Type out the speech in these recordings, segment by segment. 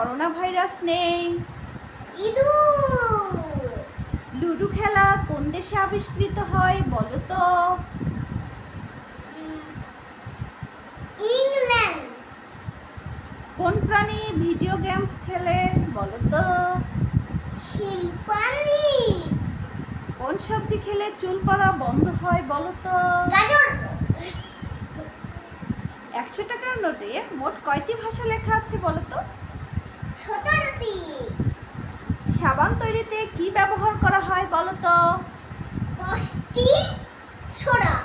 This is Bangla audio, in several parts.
করোনা ভাইরাস নেই? ইঁদুর। লুডো খেলা কোন দেশে আবিষ্কৃত হয় বলো তো? ইংল্যান্ড। কোন প্রাণী ভিডিও গেমস খেলে বলো তো? শিম্পাঞ্জি। কোন সবজি খেলে চুল পড়া বন্ধ হয় বলো তো? গাজর। 100 টাকার নোটে মোট কয়টি ভাষা লেখা আছে বলো তো? 17টি। সাবান তৈরিতে কি ব্যবহার করা হয় বলো তো? Caustic soda.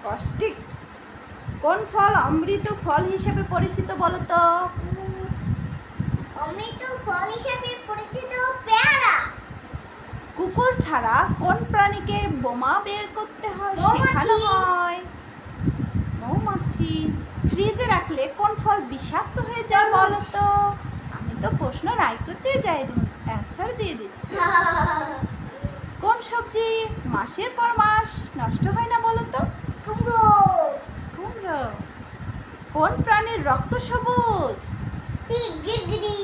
কষ্টিক। কোন ফল অমৃত ফল হিসেবে পরিচিত বলো তো? অমৃত ফল হিসেবে পরিচিত পেয়ারা। কুকুর ছাড়া কোন প্রাণীকে বোমা বের করতে হয় মৌমাছি। শেখানো হয়? মৌমাছি। ফ্রিজে রাখলে কোন ফল বিষাক্ত হয়ে যায় বলো তো? আমি তো প্রশ্ন রাই করতে যাই, অ্যান্সার দিয়ে দিচ্ছি। কোন সবজি মাসের পর মাস নষ্ট হয় না বলো তো? কুমড়ো। কুমড়ো। কোন প্রাণীর রক্ত সবুজ? গিরগিটি।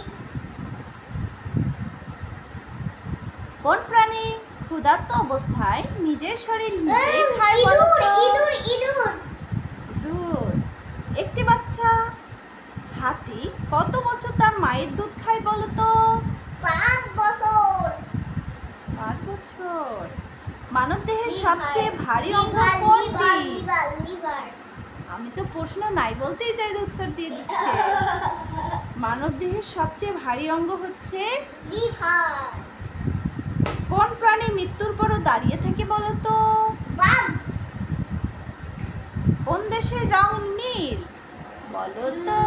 কোন প্রাণী ক্ষুধার্ত অবস্থায় নিজের শরীর নিজেই খায় বলো ইঁদুর। তো? ইঁদুর। ইঁদুর। ইঁদুর। একটি বাচ্চা হাতি কত বছর তার মায়ের দুধ খায় বলো তো? 5 বছর। 5 বছর। মানব দেহের সবচেয়ে ভারী অঙ্গ লিভার। কোনটি? লিভার। আমি তো প্রশ্ন নাই বলতেই যাই উত্তর দিয়ে দিচ্ছে। মানব দেহের সবচেয়ে ভারী অঙ্গ হচ্ছে লিভার। কোন প্রাণী মৃত্যুর পরও দাঁড়িয়ে থাকে বলো তো? বাঘ। কোন দেশের রং নীল বলো তো?